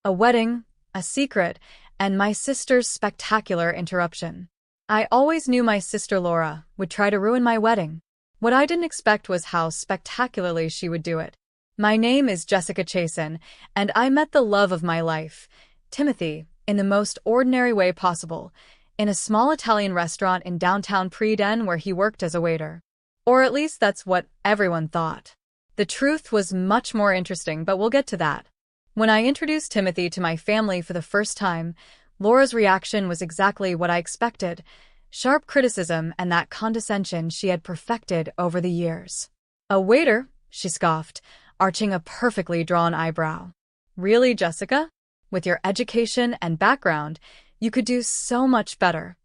A wedding, a secret, and my sister's spectacular interruption. I always knew my sister Laura would try to ruin my wedding. What I didn't expect was how spectacularly she would do it. My name is Jessica Chasen, and I met the love of my life, Timothy, in the most ordinary way possible, in a small Italian restaurant in downtown Preden where he worked as a waiter. Or at least that's what everyone thought. The truth was much more interesting, but we'll get to that. When I introduced Timothy to my family for the first time, Laura's reaction was exactly what I expected: sharp criticism and that condescension she had perfected over the years. "A waiter?" she scoffed, arching a perfectly drawn eyebrow. "Really, Jessica? With your education and background, you could do so much better."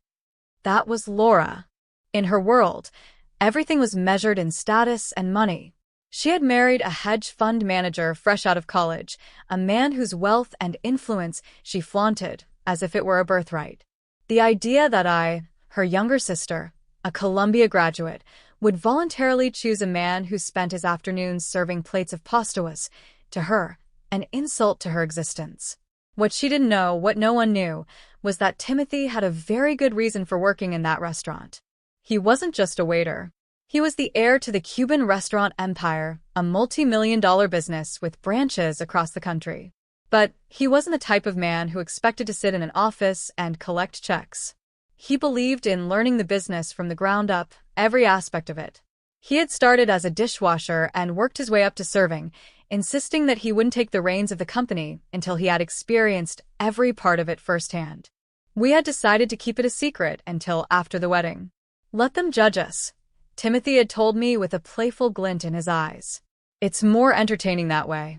That was Laura. In her world, everything was measured in status and money. She had married a hedge fund manager fresh out of college, a man whose wealth and influence she flaunted as if it were a birthright. The idea that I, her younger sister, a Columbia graduate, would voluntarily choose a man who spent his afternoons serving plates of pasta was, to her, an insult to her existence. What she didn't know, what no one knew, was that Timothy had a very good reason for working in that restaurant. He wasn't just a waiter. He was the heir to the Cuban restaurant empire, a multi-million-dollar business with branches across the country. But he wasn't the type of man who expected to sit in an office and collect checks. He believed in learning the business from the ground up, every aspect of it. He had started as a dishwasher and worked his way up to serving, insisting that he wouldn't take the reins of the company until he had experienced every part of it firsthand. We had decided to keep it a secret until after the wedding. "Let them judge us," Timothy had told me with a playful glint in his eyes. "It's more entertaining that way."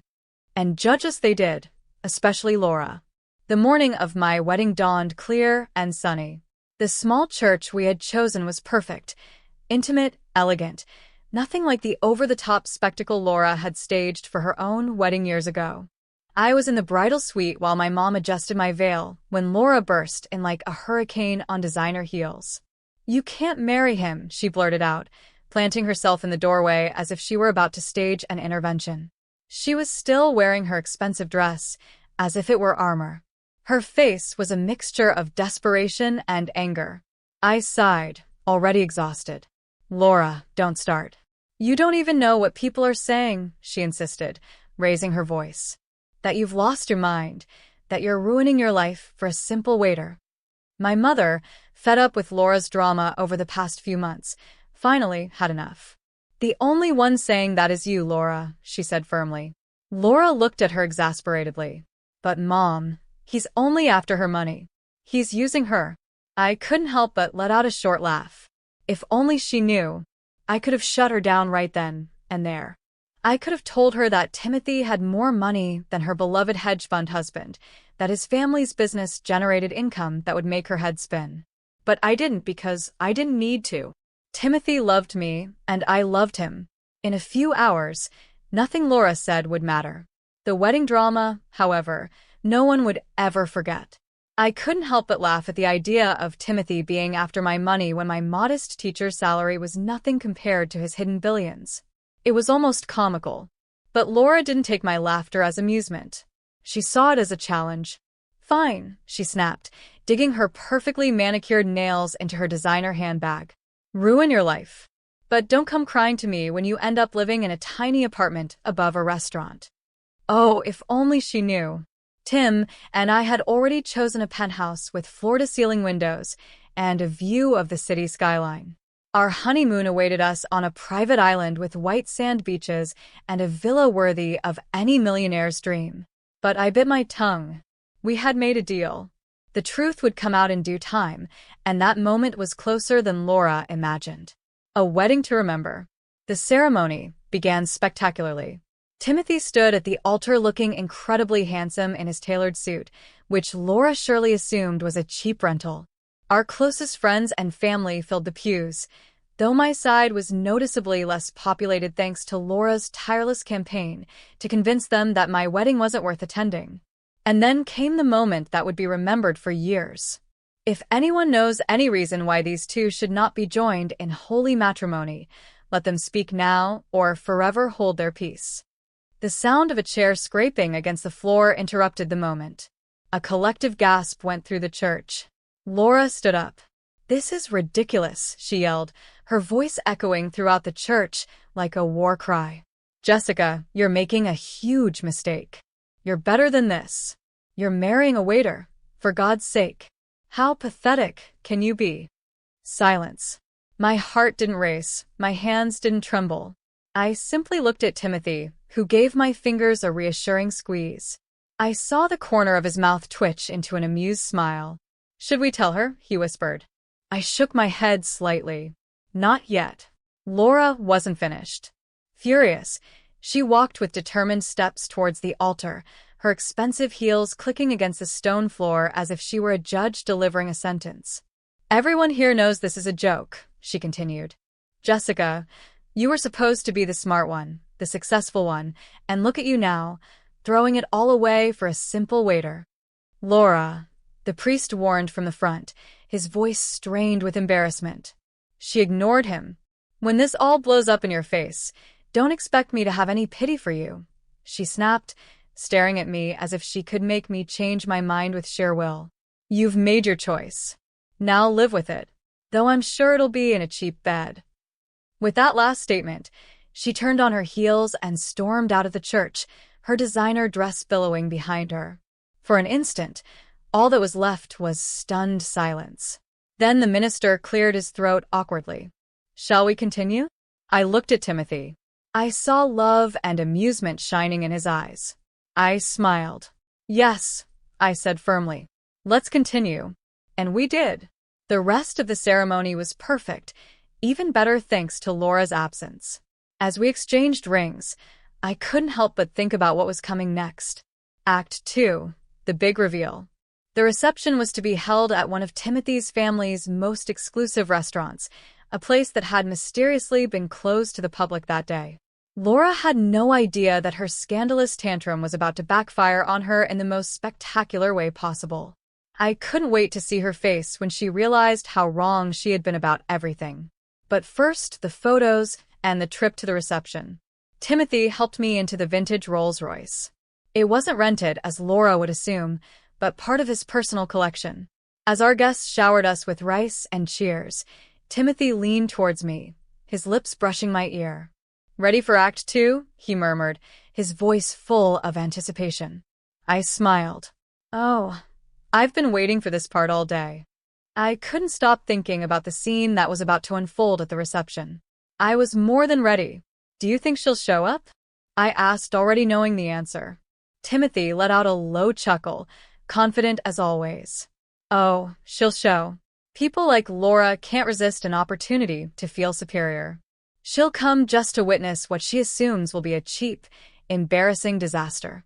And judge us they did, especially Laura. The morning of my wedding dawned clear and sunny. The small church we had chosen was perfect, intimate, elegant, nothing like the over-the-top spectacle Laura had staged for her own wedding years ago. I was in the bridal suite while my mom adjusted my veil when Laura burst in like a hurricane on designer heels. "You can't marry him," she blurted out, planting herself in the doorway as if she were about to stage an intervention. She was still wearing her expensive dress, as if it were armor. Her face was a mixture of desperation and anger. I sighed, already exhausted. "Laura, don't start. You don't even know what people are saying," she insisted, raising her voice. "That you've lost your mind, that you're ruining your life for a simple waiter." My mother, fed up with Laura's drama over the past few months, finally had enough. "The only one saying that is you, Laura," she said firmly. Laura looked at her exasperatedly. "But Mom, he's only after her money. He's using her." I couldn't help but let out a short laugh. If only she knew. I could have shut her down right then and there. I could have told her that Timothy had more money than her beloved hedge fund husband, that his family's business generated income that would make her head spin. But I didn't, because I didn't need to. Timothy loved me, and I loved him. In a few hours, nothing Laura said would matter. The wedding drama, however, no one would ever forget. I couldn't help but laugh at the idea of Timothy being after my money when my modest teacher's salary was nothing compared to his hidden billions. It was almost comical. But Laura didn't take my laughter as amusement. She saw it as a challenge. "Fine," she snapped, digging her perfectly manicured nails into her designer handbag. "Ruin your life. But don't come crying to me when you end up living in a tiny apartment above a restaurant." Oh, if only she knew. Tim and I had already chosen a penthouse with floor-to-ceiling windows and a view of the city skyline. Our honeymoon awaited us on a private island with white sand beaches and a villa worthy of any millionaire's dream. But I bit my tongue. We had made a deal. The truth would come out in due time, and that moment was closer than Laura imagined. A wedding to remember. The ceremony began spectacularly. Timothy stood at the altar looking incredibly handsome in his tailored suit, which Laura surely assumed was a cheap rental. Our closest friends and family filled the pews, though my side was noticeably less populated thanks to Laura's tireless campaign to convince them that my wedding wasn't worth attending. And then came the moment that would be remembered for years. If anyone knows any reason why these two should not be joined in holy matrimony, let them speak now or forever hold their peace. The sound of a chair scraping against the floor interrupted the moment. A collective gasp went through the church. Laura stood up. "This is ridiculous," she yelled, her voice echoing throughout the church like a war cry. "Jessica, you're making a huge mistake. You're better than this. You're marrying a waiter, for God's sake. How pathetic can you be?" Silence. My heart didn't race, my hands didn't tremble. I simply looked at Timothy, who gave my fingers a reassuring squeeze. I saw the corner of his mouth twitch into an amused smile. "Should we tell her?" he whispered. I shook my head slightly. Not yet. Laura wasn't finished. Furious, she walked with determined steps towards the altar, her expensive heels clicking against the stone floor as if she were a judge delivering a sentence. "Everyone here knows this is a joke," she continued. "Jessica, you were supposed to be the smart one, the successful one, and look at you now, throwing it all away for a simple waiter." "Laura," the priest warned from the front, his voice strained with embarrassment. She ignored him. "When this all blows up in your face, don't expect me to have any pity for you," she snapped, staring at me as if she could make me change my mind with sheer will. "You've made your choice. Now live with it, though I'm sure it'll be in a cheap bed." With that last statement, she turned on her heels and stormed out of the church, her designer dress billowing behind her. For an instant, all that was left was stunned silence. Then the minister cleared his throat awkwardly. "Shall we continue?" I looked at Timothy. I saw love and amusement shining in his eyes. I smiled. "Yes," I said firmly. "Let's continue." And we did. The rest of the ceremony was perfect, even better thanks to Laura's absence. As we exchanged rings, I couldn't help but think about what was coming next. Act 2, the big reveal. The reception was to be held at one of Timothy's family's most exclusive restaurants, a place that had mysteriously been closed to the public that day. Laura had no idea that her scandalous tantrum was about to backfire on her in the most spectacular way possible. I couldn't wait to see her face when she realized how wrong she had been about everything. But first, the photos and the trip to the reception. Timothy helped me into the vintage Rolls-Royce. It wasn't rented, as Laura would assume, but part of his personal collection. As our guests showered us with rice and cheers, Timothy leaned towards me, his lips brushing my ear. "Ready for Act 2?" he murmured, his voice full of anticipation. I smiled. "Oh, I've been waiting for this part all day." I couldn't stop thinking about the scene that was about to unfold at the reception. I was more than ready. "Do you think she'll show up?" I asked, already knowing the answer. Timothy let out a low chuckle, confident as always. "Oh, she'll show. People like Laura can't resist an opportunity to feel superior. She'll come just to witness what she assumes will be a cheap, embarrassing disaster."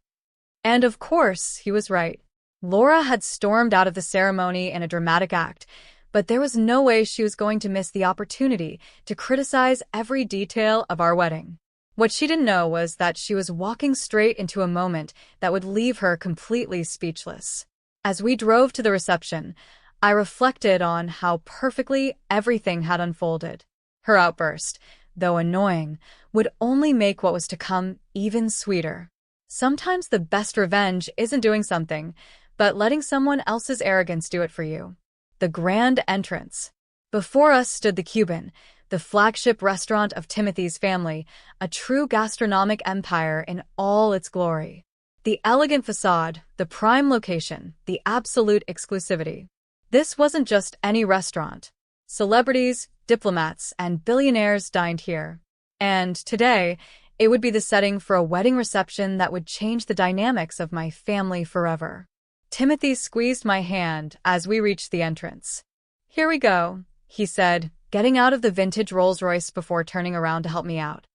And of course, he was right. Laura had stormed out of the ceremony in a dramatic act, but there was no way she was going to miss the opportunity to criticize every detail of our wedding. What she didn't know was that she was walking straight into a moment that would leave her completely speechless. As we drove to the reception, I reflected on how perfectly everything had unfolded. Her outburst, though annoying, would only make what was to come even sweeter. Sometimes the best revenge isn't doing something, but letting someone else's arrogance do it for you. The grand entrance. Before us stood the Cuban, the flagship restaurant of Timothy's family, a true gastronomic empire in all its glory. The elegant facade, the prime location, the absolute exclusivity. This wasn't just any restaurant. Celebrities, diplomats, and billionaires dined here. And today, it would be the setting for a wedding reception that would change the dynamics of my family forever. Timothy squeezed my hand as we reached the entrance. "Here we go," he said, getting out of the vintage Rolls-Royce before turning around to help me out.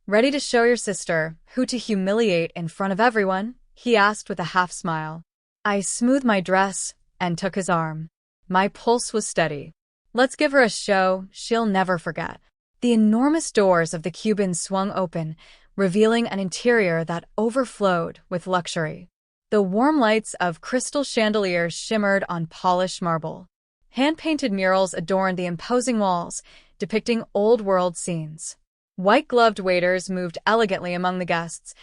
"Ready to show your sister who to humiliate in front of everyone?" he asked with a half smile. I smoothed my dress and took his arm. My pulse was steady. "Let's give her a show she'll never forget." The enormous doors of the Cuban swung open, revealing an interior that overflowed with luxury. The warm lights of crystal chandeliers shimmered on polished marble. Hand-painted murals adorned the imposing walls, depicting old-world scenes. White-gloved waiters moved elegantly among the guests,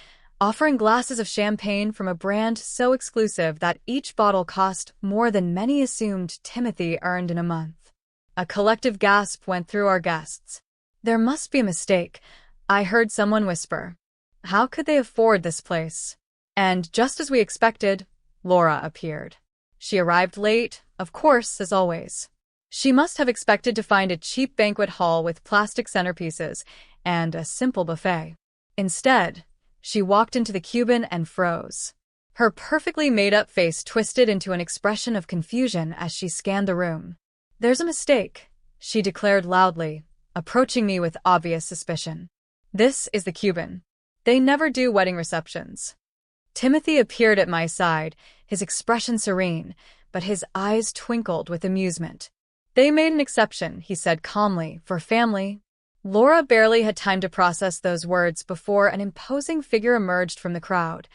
offering glasses of champagne from a brand so exclusive that each bottle cost more than many assumed Timothy earned in a month. A collective gasp went through our guests. There must be a mistake, I heard someone whisper. How could they afford this place? And just as we expected, Laura appeared. She arrived late, of course, as always. She must have expected to find a cheap banquet hall with plastic centerpieces and a simple buffet. Instead, she walked into the Cuban and froze. Her perfectly made-up face twisted into an expression of confusion as she scanned the room. There's a mistake, she declared loudly, approaching me with obvious suspicion. This is the Cuban. They never do wedding receptions. Timothy appeared at my side, his expression serene, but his eyes twinkled with amusement. They made an exception, he said calmly, for family. Laura barely had time to process those words before an imposing figure emerged from the crowd.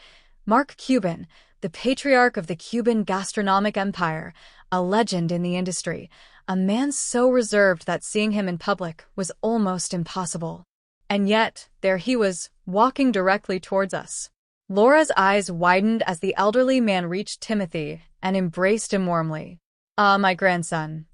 Mark Cuban, the patriarch of the Cuban gastronomic empire, a legend in the industry, a man so reserved that seeing him in public was almost impossible. And yet, there he was, walking directly towards us. Laura's eyes widened as the elderly man reached Timothy and embraced him warmly. "Ah, my grandson,"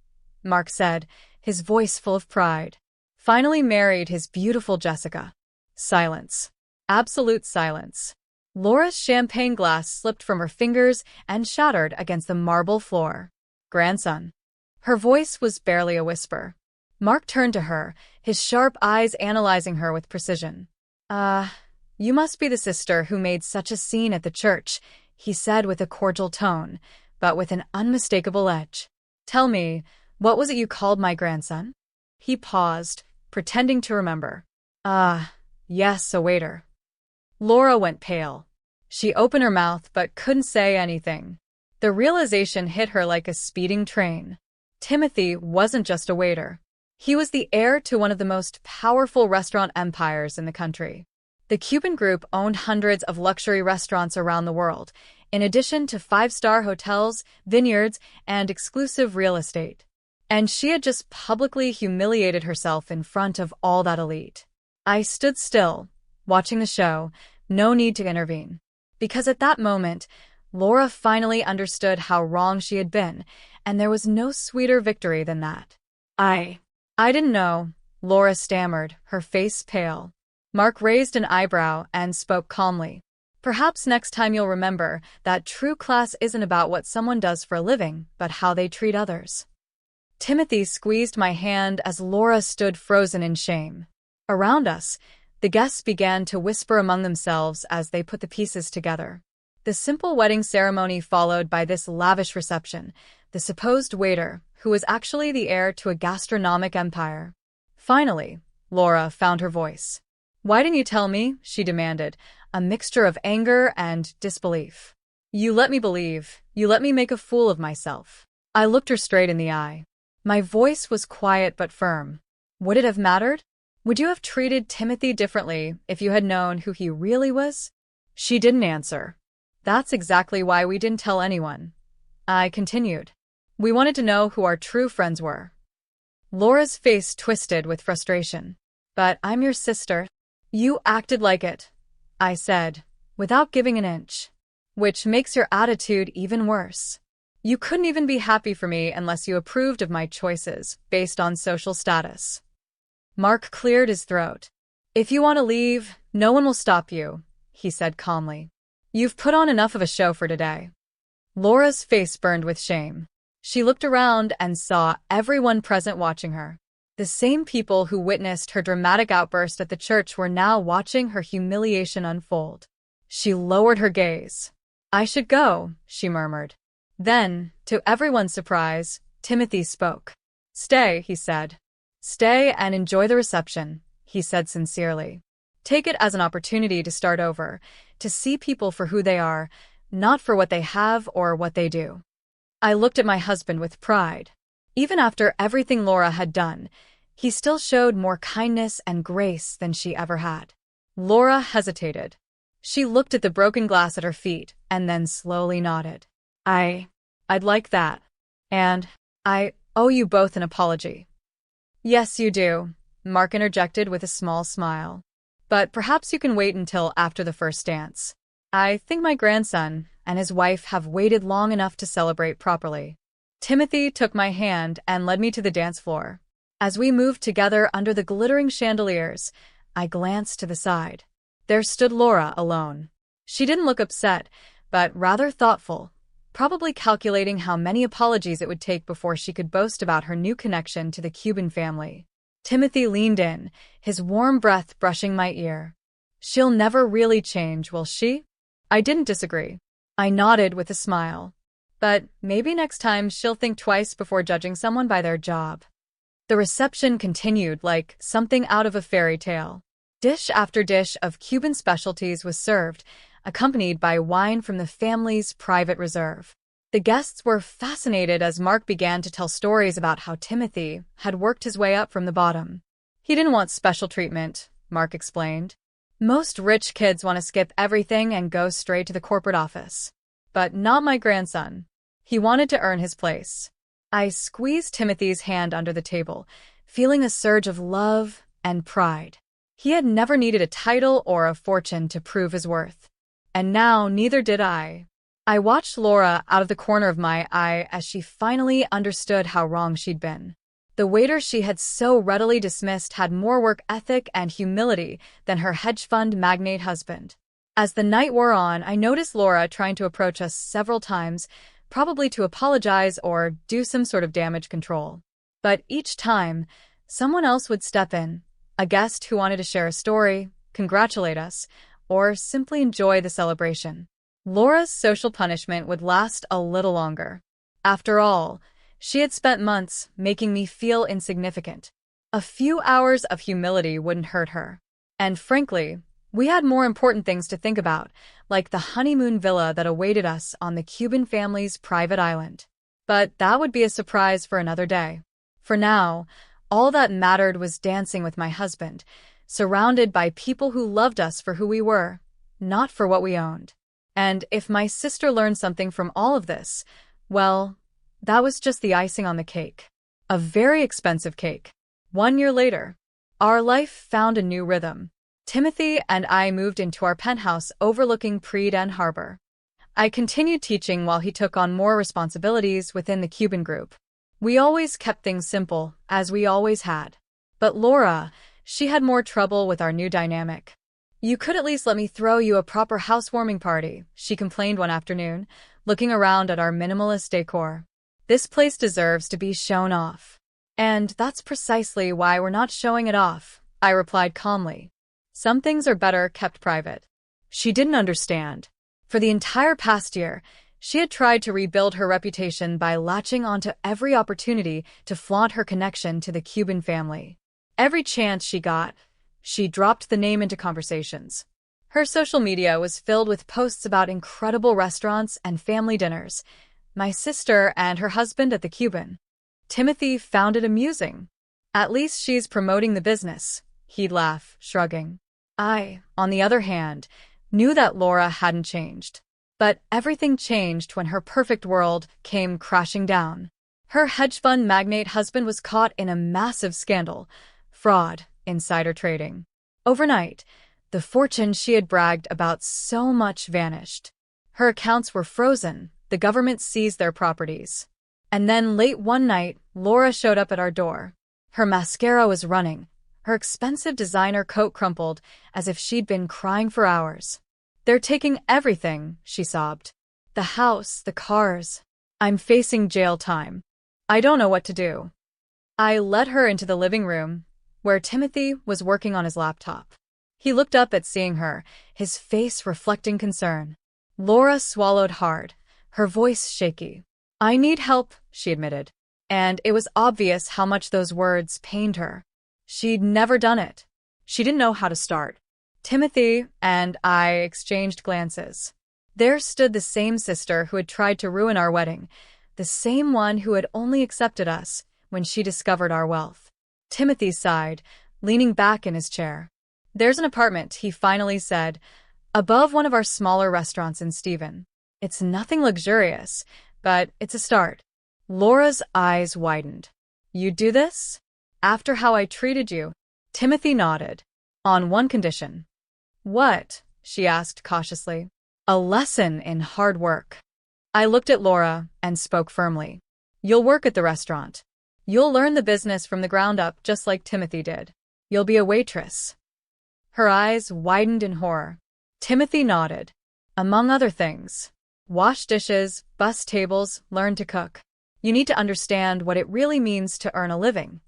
Mark said, his voice full of pride. "Finally married his beautiful Jessica." Silence. Absolute silence. Laura's champagne glass slipped from her fingers and shattered against the marble floor. "Grandson." Her voice was barely a whisper. Mark turned to her, his sharp eyes analyzing her with precision. You must be the sister who made such a scene at the church," he said with a cordial tone, but with an unmistakable edge. "Tell me, what was it you called my grandson?" He paused, pretending to remember. Yes, a waiter." Laura went pale. She opened her mouth but couldn't say anything. The realization hit her like a speeding train. Timothy wasn't just a waiter. He was the heir to one of the most powerful restaurant empires in the country. The Cuban group owned hundreds of luxury restaurants around the world, in addition to five-star hotels, vineyards, and exclusive real estate. And she had just publicly humiliated herself in front of all that elite. I stood still, watching the show, no need to intervene. Because at that moment, Laura finally understood how wrong she had been, and there was no sweeter victory than that. I didn't know," Laura stammered, her face pale. Mark raised an eyebrow and spoke calmly. "Perhaps next time you'll remember that true class isn't about what someone does for a living, but how they treat others." Timothy squeezed my hand as Laura stood frozen in shame. Around us, the guests began to whisper among themselves as they put the pieces together. The simple wedding ceremony followed by this lavish reception, the supposed waiter, who was actually the heir to a gastronomic empire. Finally, Laura found her voice. "Why didn't you tell me?" she demanded, a mixture of anger and disbelief. "You let me believe, you let me make a fool of myself." I looked her straight in the eye. My voice was quiet but firm. Would it have mattered? Would you have treated Timothy differently if you had known who he really was? She didn't answer. "That's exactly why we didn't tell anyone," I continued. "We wanted to know who our true friends were." Laura's face twisted with frustration. "But I'm your sister." "You acted like it," I said, without giving an inch. "Which makes your attitude even worse. You couldn't even be happy for me unless you approved of my choices, based on social status." Mark cleared his throat. "If you want to leave, no one will stop you," he said calmly. "You've put on enough of a show for today." Laura's face burned with shame. She looked around and saw everyone present watching her. The same people who witnessed her dramatic outburst at the church were now watching her humiliation unfold. She lowered her gaze. "I should go," she murmured. Then, to everyone's surprise, Timothy spoke. "Stay," he said. "Stay and enjoy the reception," he said sincerely. "Take it as an opportunity to start over, to see people for who they are, not for what they have or what they do." I looked at my husband with pride. Even after everything Laura had done, he still showed more kindness and grace than she ever had. Laura hesitated. She looked at the broken glass at her feet and then slowly nodded. I'd like that. And I owe you both an apology." "Yes, you do," Mark interjected with a small smile. but perhaps you can wait until after the first dance. I think my grandson and his wife have waited long enough to celebrate properly. Timothy took my hand and led me to the dance floor. As we moved together under the glittering chandeliers, I glanced to the side. There stood Laura alone. She didn't look upset, but rather thoughtful, probably calculating how many apologies it would take before she could boast about her new connection to the Cuban family. Timothy leaned in, his warm breath brushing my ear. She'll never really change, will she? I didn't disagree. I nodded with a smile. But maybe next time she'll think twice before judging someone by their job. The reception continued like something out of a fairy tale. Dish after dish of Cuban specialties was served, accompanied by wine from the family's private reserve. The guests were fascinated as Mark began to tell stories about how Timothy had worked his way up from the bottom. He didn't want special treatment, Mark explained. Most rich kids want to skip everything and go straight to the corporate office. But not my grandson. He wanted to earn his place. I squeezed Timothy's hand under the table, feeling a surge of love and pride. He had never needed a title or a fortune to prove his worth. And now neither did I. I watched Laura out of the corner of my eye as she finally understood how wrong she'd been. The waiter she had so readily dismissed had more work ethic and humility than her hedge fund magnate husband. As the night wore on, I noticed Laura trying to approach us several times, probably to apologize or do some sort of damage control. But each time, someone else would step in, a guest who wanted to share a story, congratulate us, or simply enjoy the celebration. Laura's social punishment would last a little longer. After all, she had spent months making me feel insignificant. A few hours of humility wouldn't hurt her. And frankly, we had more important things to think about, like the honeymoon villa that awaited us on the Cuban family's private island. But that would be a surprise for another day. For now, all that mattered was dancing with my husband, surrounded by people who loved us for who we were, not for what we owned. And if my sister learned something from all of this, well, that was just the icing on the cake. A very expensive cake. 1 year later, our life found a new rhythm. Timothy and I moved into our penthouse overlooking Pre-Den Harbor. I continued teaching while he took on more responsibilities within the Cuban group. We always kept things simple, as we always had. But Laura, she had more trouble with our new dynamic. You could at least let me throw you a proper housewarming party, she complained one afternoon, looking around at our minimalist decor. This place deserves to be shown off. And that's precisely why we're not showing it off, I replied calmly. Some things are better kept private. She didn't understand. For the entire past year, she had tried to rebuild her reputation by latching onto every opportunity to flaunt her connection to the Cuban family. Every chance she got, she dropped the name into conversations. Her social media was filled with posts about incredible restaurants and family dinners. My sister and her husband at the Cuban. Timothy found it amusing. At least she's promoting the business, he'd laugh, shrugging. I, on the other hand, knew that Laura hadn't changed. But everything changed when her perfect world came crashing down. Her hedge fund magnate husband was caught in a massive scandal. Fraud, insider trading. Overnight, the fortune she had bragged about so much vanished. Her accounts were frozen, the government seized their properties. And then late one night, Laura showed up at our door. Her mascara was running, her expensive designer coat crumpled as if she'd been crying for hours. They're taking everything, she sobbed. The house, the cars. I'm facing jail time. I don't know what to do. I led her into the living room, where Timothy was working on his laptop. He looked up at seeing her, his face reflecting concern. Laura swallowed hard, her voice shaky. I need help, she admitted. And it was obvious how much those words pained her. She'd never done it. She didn't know how to start. Timothy and I exchanged glances. There stood the same sister who had tried to ruin our wedding, the same one who had only accepted us when she discovered our wealth. Timothy sighed, leaning back in his chair. There's an apartment, he finally said, above one of our smaller restaurants in Stephen. It's nothing luxurious, but it's a start. Laura's eyes widened. You'd do this? After how I treated you? Timothy nodded. On one condition. What? She asked cautiously. A lesson in hard work. I looked at Laura and spoke firmly. You'll work at the restaurant. You'll learn the business from the ground up just like Timothy did. You'll be a waitress. Her eyes widened in horror. Timothy nodded. Among other things. Wash dishes, bus tables, learn to cook. You need to understand what it really means to earn a living.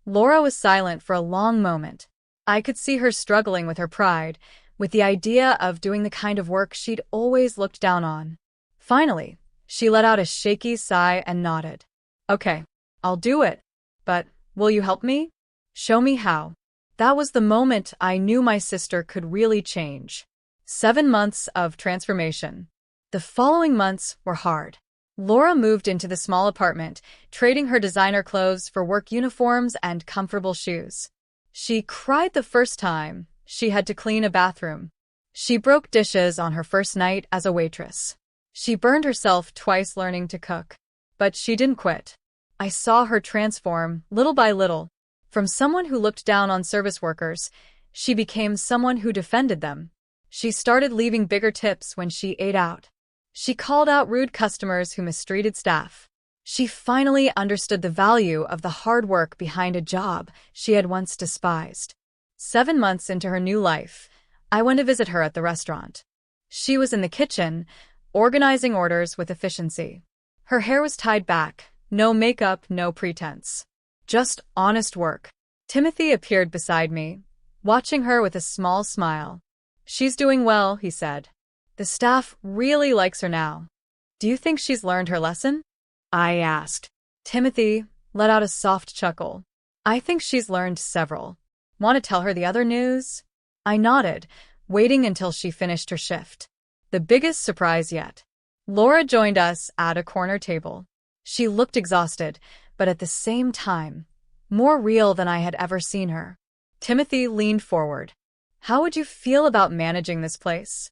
Laura was silent for a long moment. I could see her struggling with her pride, with the idea of doing the kind of work she'd always looked down on. Finally, she let out a shaky sigh and nodded. Okay, I'll do it. But will you help me? Show me how. That was the moment I knew my sister could really change. 7 months of transformation. The following months were hard. Laura moved into the small apartment, trading her designer clothes for work uniforms and comfortable shoes. She cried the first time she had to clean a bathroom. She broke dishes on her first night as a waitress. She burned herself twice learning to cook. But she didn't quit. I saw her transform, little by little. From someone who looked down on service workers, she became someone who defended them. She started leaving bigger tips when she ate out. She called out rude customers who mistreated staff. She finally understood the value of the hard work behind a job she had once despised. 7 months into her new life, I went to visit her at the restaurant. She was in the kitchen, organizing orders with efficiency. Her hair was tied back, no makeup, no pretense. Just honest work. Timothy appeared beside me, watching her with a small smile. She's doing well, he said. The staff really likes her now. Do you think she's learned her lesson? I asked. Timothy let out a soft chuckle. I think she's learned several. Want to tell her the other news? I nodded, waiting until she finished her shift. The biggest surprise yet. Laura joined us at a corner table. She looked exhausted, but at the same time, more real than I had ever seen her. Timothy leaned forward. How would you feel about managing this place?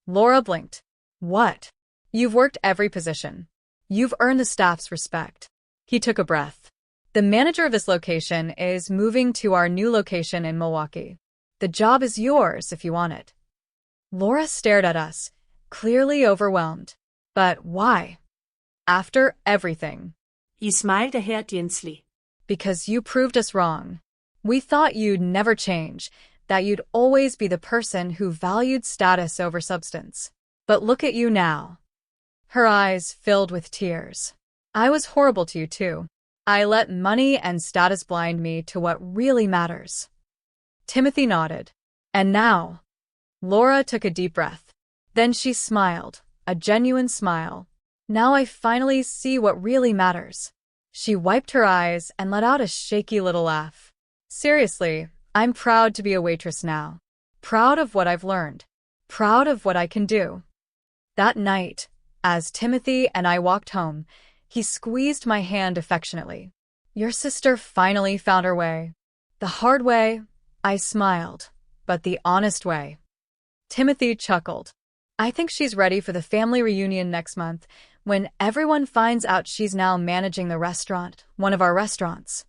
Laura blinked. What? You've worked every position. You've earned the staff's respect. He took a breath. The manager of this location is moving to our new location in Milwaukee. The job is yours if you want it. Laura stared at us, clearly overwhelmed. But why? After everything. He smiled ahead gently. Because you proved us wrong. We thought you'd never change, that you'd always be the person who valued status over substance. But look at you now. Her eyes filled with tears. I was horrible to you too. I let money and status blind me to what really matters. Timothy nodded. And now? Laura took a deep breath. Then she smiled, a genuine smile. Now I finally see what really matters. She wiped her eyes and let out a shaky little laugh. Seriously, I'm proud to be a waitress now. Proud of what I've learned. Proud of what I can do. That night, as Timothy and I walked home, he squeezed my hand affectionately. Your sister finally found her way. The hard way, I smiled, but the honest way. Timothy chuckled. I think she's ready for the family reunion next month, when everyone finds out she's now managing the restaurant, one of our restaurants.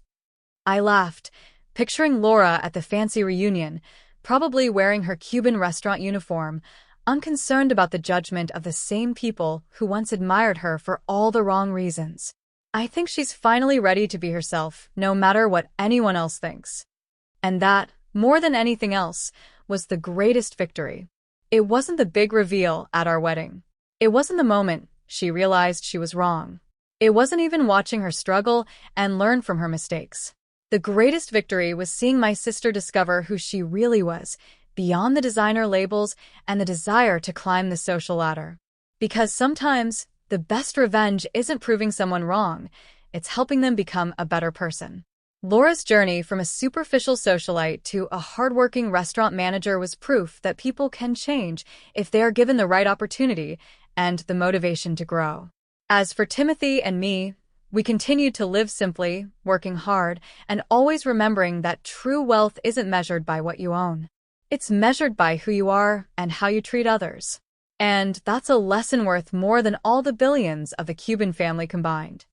I laughed, picturing Laura at the fancy reunion, probably wearing her Cuban restaurant uniform, unconcerned about the judgment of the same people who once admired her for all the wrong reasons. I think she's finally ready to be herself, no matter what anyone else thinks. And that, more than anything else, was the greatest victory. It wasn't the big reveal at our wedding. It wasn't the moment she realized she was wrong. It wasn't even watching her struggle and learn from her mistakes. The greatest victory was seeing my sister discover who she really was, beyond the designer labels and the desire to climb the social ladder. Because sometimes, the best revenge isn't proving someone wrong, it's helping them become a better person. Laura's journey from a superficial socialite to a hardworking restaurant manager was proof that people can change if they are given the right opportunity and the motivation to grow. As for Timothy and me, we continued to live simply, working hard, and always remembering that true wealth isn't measured by what you own. It's measured by who you are and how you treat others. And that's a lesson worth more than all the billions of the Cuban family combined.